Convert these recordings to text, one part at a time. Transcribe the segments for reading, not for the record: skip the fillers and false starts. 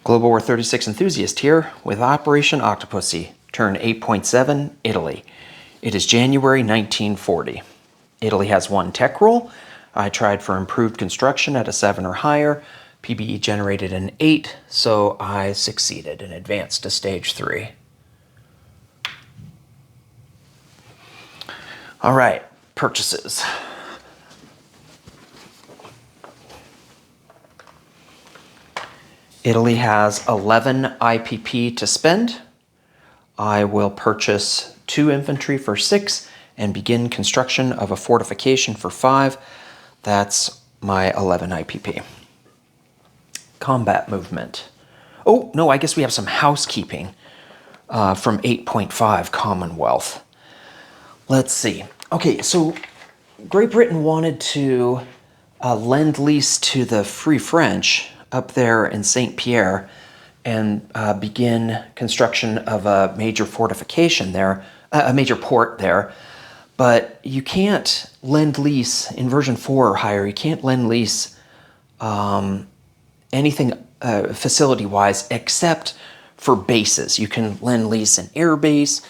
Global War 36 enthusiast here with Operation Octopussy, turn 8.7, Italy. It is January 1940. Italy has one tech roll. I tried for improved construction at a 7 or higher. PBE generated an 8, so I succeeded and advanced to stage 3. All right, purchases. Italy has 11 IPP to spend. I will purchase 2 infantry for 6 and begin construction of a fortification for 5. That's my 11 IPP. Combat movement. Oh, no, I guess we have some housekeeping from 8.5 Commonwealth. Let's see. Okay, so Great Britain wanted to lend lease to the Free French up there in St. Pierre and begin construction of a major fortification there, a major port there. But you can't lend lease in version 4 or higher. You can't lend lease anything facility-wise except for bases. You can lend lease an air base,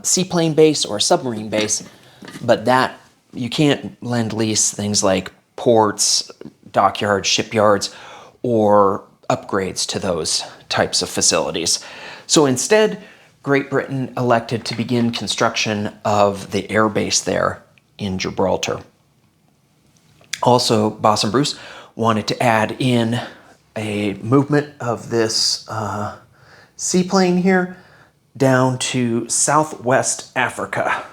seaplane base, or a submarine base, but that you can't lend lease things like ports, dockyards, shipyards, or upgrades to those types of facilities. So instead, Great Britain elected to begin construction of the air base there in Gibraltar. Also, Boss and Bruce wanted to add in a movement of this seaplane here down to Southwest Africa.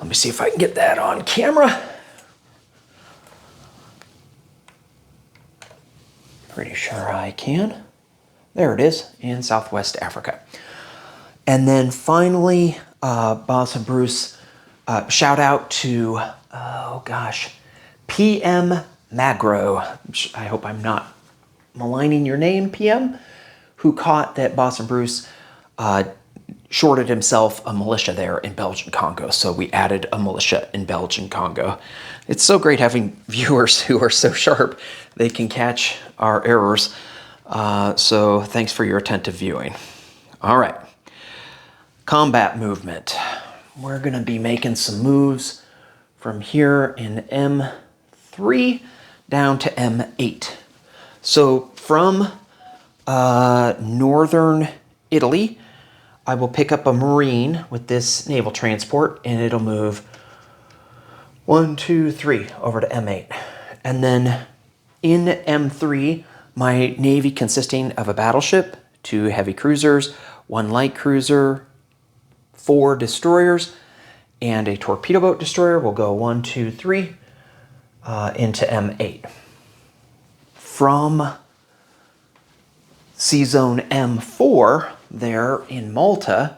Let me see if I can get that on camera. Pretty sure I can. There it is, in Southwest Africa. And then finally, Boss and Bruce, shout out to, PM Magro. I hope I'm not maligning your name, PM, who caught that Boss and Bruce shorted himself a militia there in Belgian Congo. So we added a militia in Belgian Congo. It's so great having viewers who are so sharp they can catch our errors. So thanks for your attentive viewing. All right, combat movement. We're gonna be making some moves from here in M3 down to M8. So from northern Italy, I will pick up a Marine with this naval transport and it'll move 1, 2, 3 over to M8. And then in M3, my Navy consisting of a battleship, 2 heavy cruisers, 1 light cruiser, 4 destroyers, and a torpedo boat destroyer will go 1, 2, 3 into M8. From Sea Zone M4 there in Malta,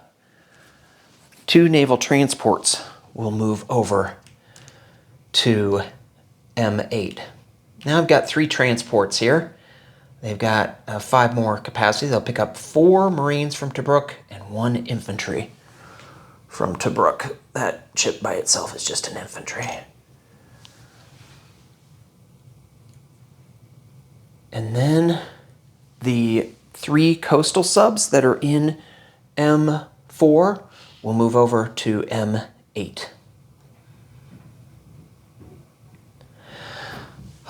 2 naval transports will move over to M8. Now I've got 3 transports here. They've got 5 more capacity. They'll pick up 4 Marines from Tobruk and 1 infantry from Tobruk. That ship by itself is just an infantry. And then the 3 coastal subs that are in M4 will move over to M8.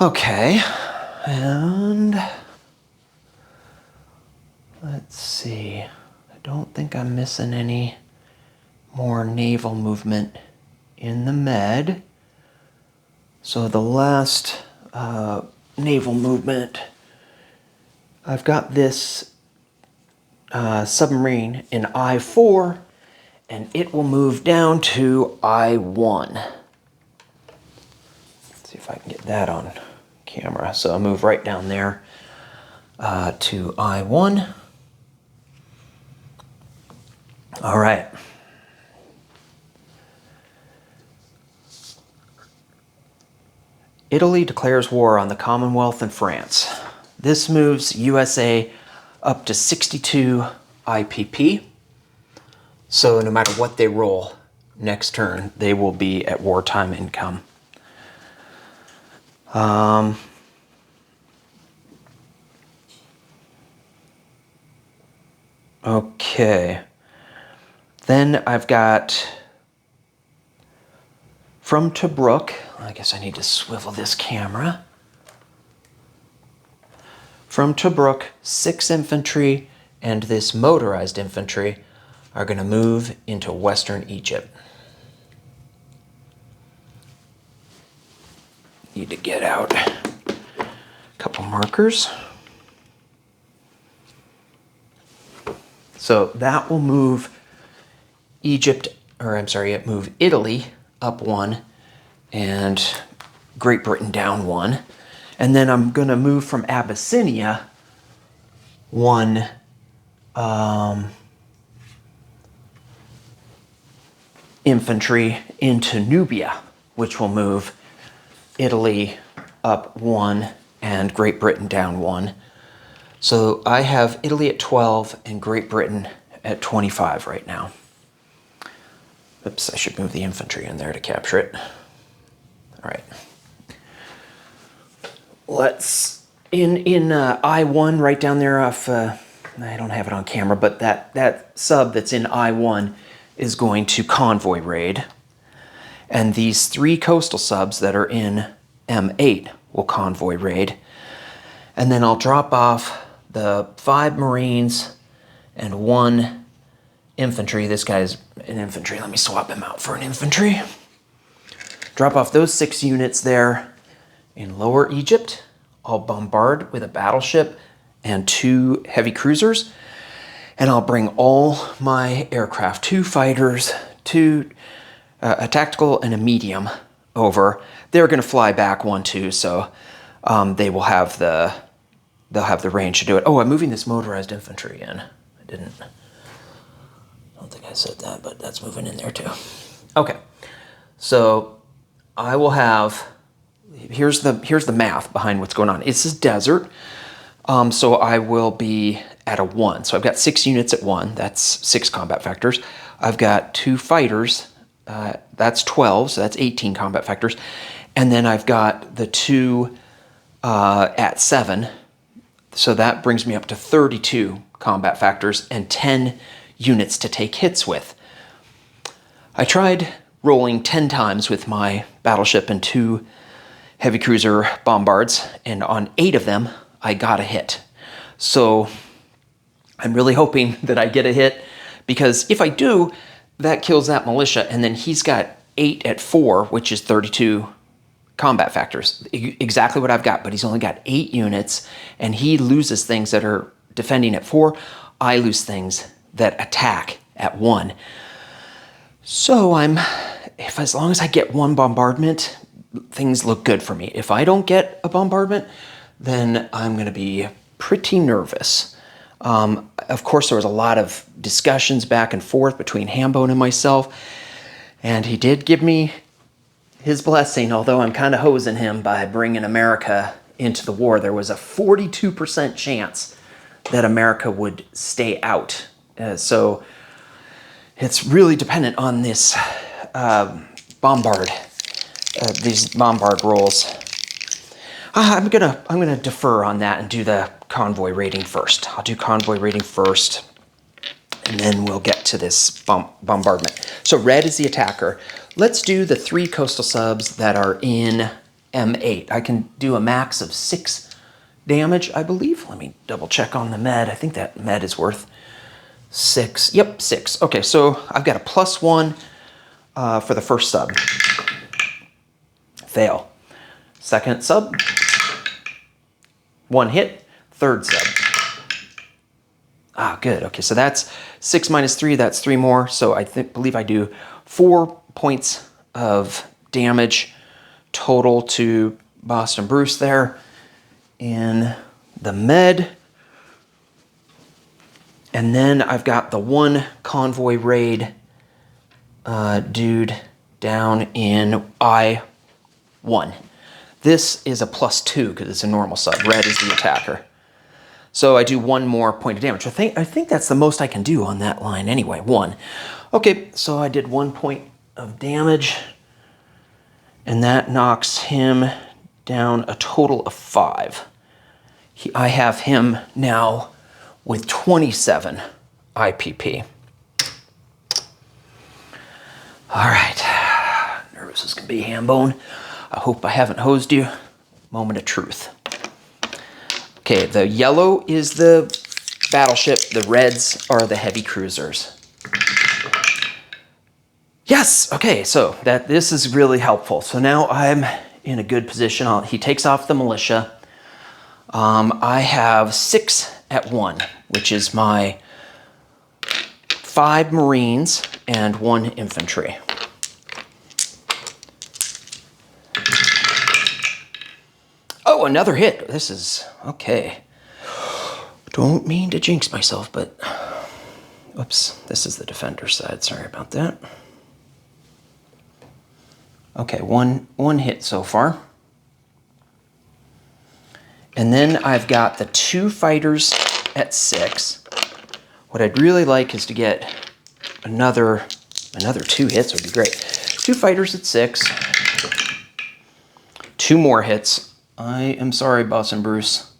Okay, and let's see. I don't think I'm missing any more naval movement in the Med. So the last naval movement, I've got this submarine in I4, and it will move down to I1. Let's see if I can get that on camera. So I'll move right down there to I1. All right. Italy declares war on the Commonwealth and France. This moves USA up to 62 IPP. So no matter what they roll next turn, they will be at wartime income. Okay. Then I've got from Tobruk. I guess I need to swivel this camera. From Tobruk, 6 infantry and this motorized infantry are going to move into western Egypt. Need to get out a couple markers. So that will move move Italy up 1 and Great Britain down 1. And then I'm going to move from Abyssinia 1 infantry into Nubia, which will move Italy up 1 and Great Britain down 1. So I have Italy at 12 and Great Britain at 25 right now. Oops, I should move the infantry in there to capture it. All right. Let's, in I-1 right down there off, I don't have it on camera, but that sub that's in I-1 is going to convoy raid. And these 3 coastal subs that are in M8 will convoy raid. And then I'll drop off the 5 Marines and 1 infantry. This guy's an infantry. Let me swap him out for an infantry. Drop off those 6 units there in Lower Egypt. I'll bombard with a battleship and 2 heavy cruisers. And I'll bring all my aircraft, 2 fighters, 2 a tactical and a medium over. They're going to fly back 1, 2, so they'll have the range to do it. Oh, I'm moving this motorized infantry in. I don't think I said that, but that's moving in there too. Okay, so I will have. Here's the math behind what's going on. It's a desert, so I will be at a 1. So I've got 6 units at 1. That's 6 combat factors. I've got 2 fighters. That's 12, so that's 18 combat factors. And then I've got the 2 at 7, so that brings me up to 32 combat factors and 10 units to take hits with. I tried rolling 10 times with my battleship and 2 heavy cruiser bombards, and on 8 of them, I got a hit. So I'm really hoping that I get a hit, because if I do, that kills that militia, and then he's got 8 at 4, which is 32 combat factors. Exactly what I've got, but he's only got 8 units, and he loses things that are defending at 4. I lose things that attack at 1. So as long as I get 1 bombardment, things look good for me. If I don't get a bombardment, then I'm going to be pretty nervous. Of course, there was a lot of discussions back and forth between Hambone and myself, and he did give me his blessing, although I'm kind of hosing him by bringing America into the war. There was a 42% chance that America would stay out. So it's really dependent on this these bombard rolls. I'm gonna defer on that and do the convoy raiding first. I'll do convoy raiding first, and then we'll get to this bombardment. So red is the attacker. Let's do the 3 coastal subs that are in M8. I can do a max of 6 damage, I believe. Let me double check on the med. I think that med is worth 6. Yep, 6. Okay, so I've got a +1 for the first sub. Fail. Second sub. 1 hit. Third sub. Ah, good. Okay, so that's 6 minus 3. That's 3 more. So I believe I do 4 points of damage total to Boston Bruce there in the med. And then I've got the 1 convoy raid dude down in I-1. This is a +2 because it's a normal sub. Red is the attacker. So I do 1 more point of damage. I think that's the most I can do on that line anyway, 1. Okay, so I did 1 point of damage, and that knocks him down a total of 5. I have him now with 27 IPP. All right, nervous as can be, Hambone. I hope I haven't hosed you. Moment of truth. Okay, the yellow is the battleship. The reds are the heavy cruisers. Yes, okay, so this is really helpful. So now I'm in a good position. He takes off the militia. I have 6 at 1, which is my 5 Marines and 1 infantry. Oh, another hit. This is okay. Don't mean to jinx myself, but oops, this is the defender side. Sorry about that. Okay, one hit so far. And then I've got the 2 fighters at 6. What I'd really like is to get another 2 hits would be great. 2 fighters at 6. 2 more hits. I am sorry, Boss and Bruce.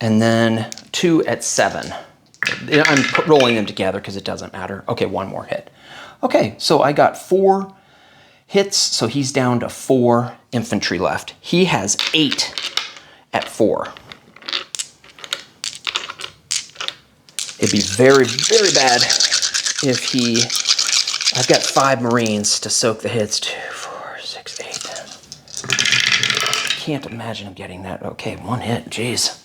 And then 2 at 7. I'm rolling them together because it doesn't matter. Okay, 1 more hit. Okay, so I got 4 hits, so he's down to 4 infantry left. He has 8 at 4. It'd be very, very bad if I've got 5 Marines to soak the hits. 2, 4, 6, 8. Can't imagine him getting that. Okay, 1 hit, jeez.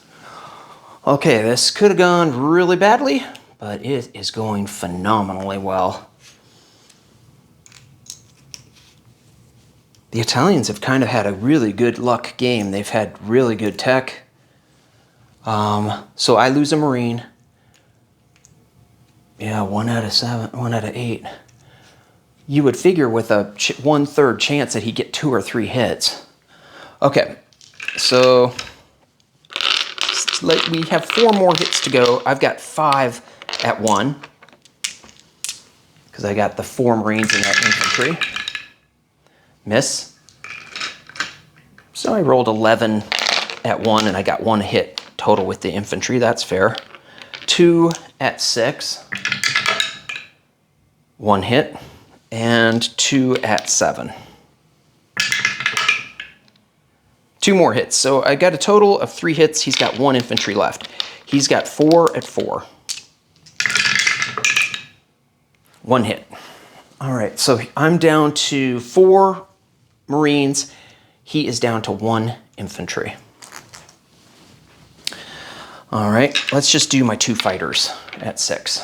Okay, this could have gone really badly, but it is going phenomenally well. The Italians have kind of had a really good luck game. They've had really good tech. So I lose a Marine. Yeah, 1 out of 7, 1 out of 8. You would figure with a 1/3 chance that he'd get 2 or 3 hits. Okay, so we have 4 more hits to go. I've got 5 at 1 because I got the 4 Marines in that infantry. Miss. So I rolled 11 at 1 and I got 1 hit total with the infantry. That's fair. 2 at 6. 1 hit. And 2 at 7. 2 more hits. So I got a total of 3 hits. He's got 1 infantry left. He's got 4 at 4. 1 hit. All right, so I'm down to 4 Marines. He is down to 1 infantry. All right, let's just do my 2 fighters at 6.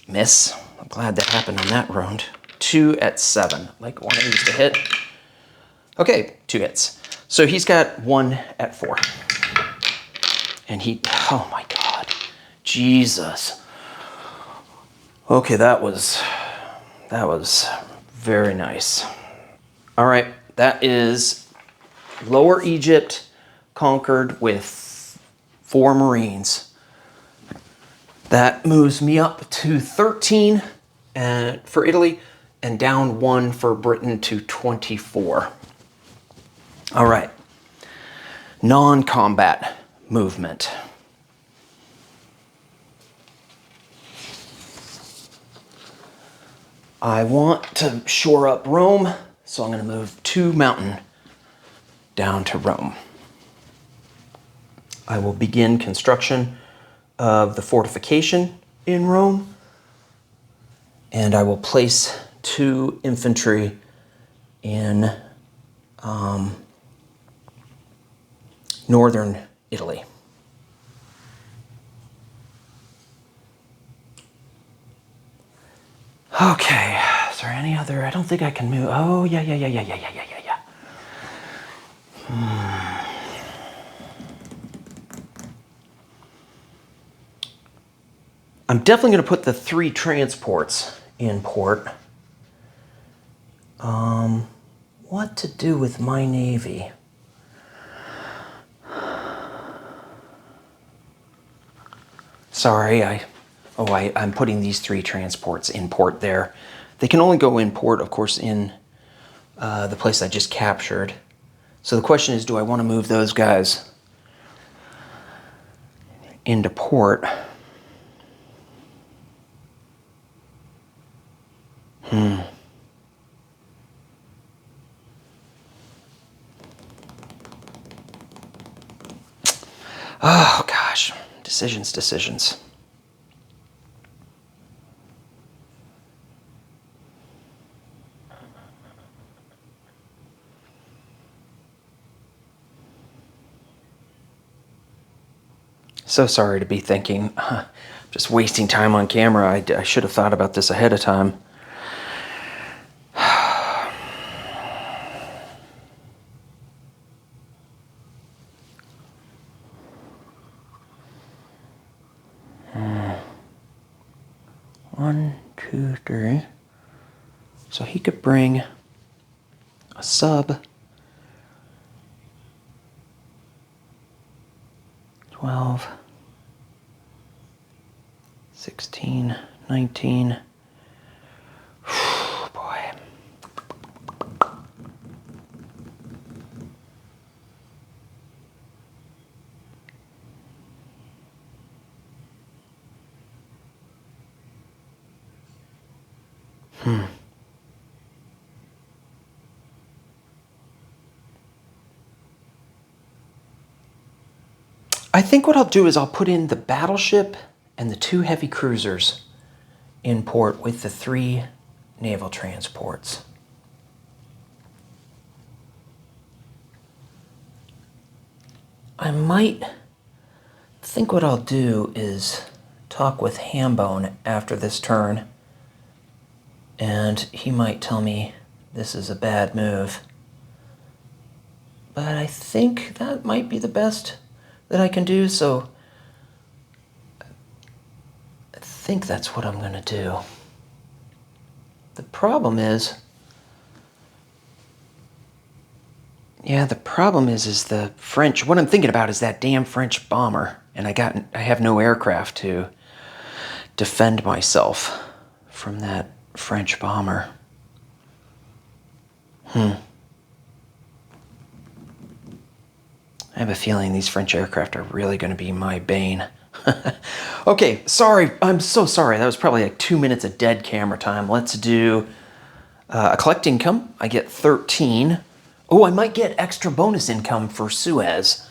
Miss. I'm glad that happened on that round. 2 at 7. Like one of these to hit. Okay, 2 hits. So he's got 1 at 4. And oh my God, Jesus. Okay, that was very nice. All right, that is Lower Egypt conquered with 4 Marines. That moves me up to 13 for Italy and down 1 for Britain to 24. All right, non-combat movement. I want to shore up Rome, so I'm going to move 2 mountain down to Rome. I will begin construction of the fortification in Rome, and I will place 2 infantry in northern Italy. Okay, is there any other? I don't think I can move. Oh, yeah. I'm definitely going to put the 3 transports in port. What to do with my navy? Sorry, I'm putting these 3 transports in port there. They can only go in port, of course, in the place I just captured. So the question is, do I want to move those guys into port? Oh, gosh. Decisions. So sorry to be thinking, just wasting time on camera. I should have thought about this ahead of time. One, two, three. So he could bring a sub. 12, 16, 19. Boy. I think what I'll do is I'll put in the battleship and the 2 heavy cruisers in port with the 3 naval transports. I might think what I'll do is talk with Hambone after this turn, and he might tell me this is a bad move. But I think that might be the best that I can do, so I think that's what I'm going to do. The problem is, the French. What I'm thinking about is that damn French bomber, and I have no aircraft to defend myself from that French bomber. I have a feeling these French aircraft are really going to be my bane. Okay, sorry. I'm so sorry. That was probably like 2 minutes of dead camera time. Let's do a collect income. I get 13. Oh, I might get extra bonus income for Suez.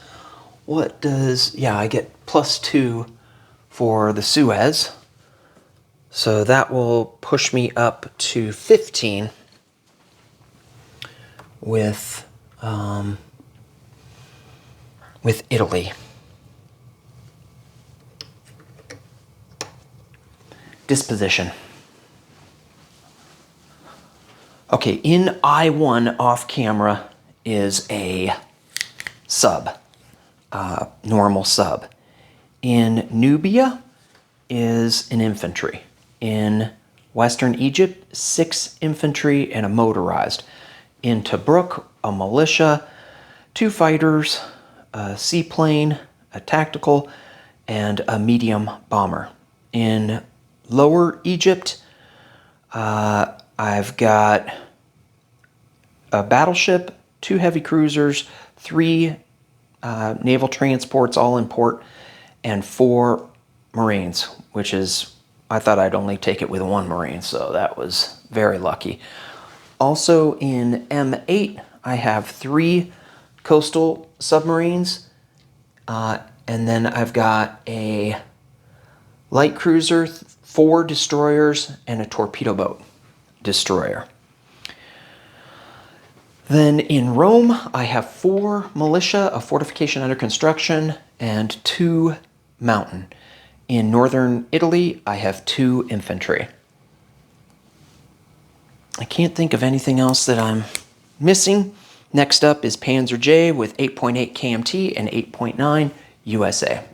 What does... Yeah, I get +2 for the Suez. So that will push me up to 15 with Italy. Disposition. Okay, in I-1 off camera is a sub, normal sub. In Nubia is an infantry. In Western Egypt, 6 infantry and a motorized. In Tobruk, a militia, 2 fighters, a seaplane, a tactical, and a medium bomber. In Lower Egypt, I've got a battleship, 2 heavy cruisers, 3 naval transports all in port, and 4 Marines, which is, I thought I'd only take it with 1 Marine, so that was very lucky. Also in M8, I have 3 coastal submarines, and then I've got a light cruiser, 4 destroyers, and a torpedo boat destroyer. Then in Rome, I have 4 militia, a fortification under construction, and 2 mountain. In northern Italy, I have 2 infantry. I can't think of anything else that I'm missing. Next up is Panzer J with 8.8 KMT and 8.9 USA.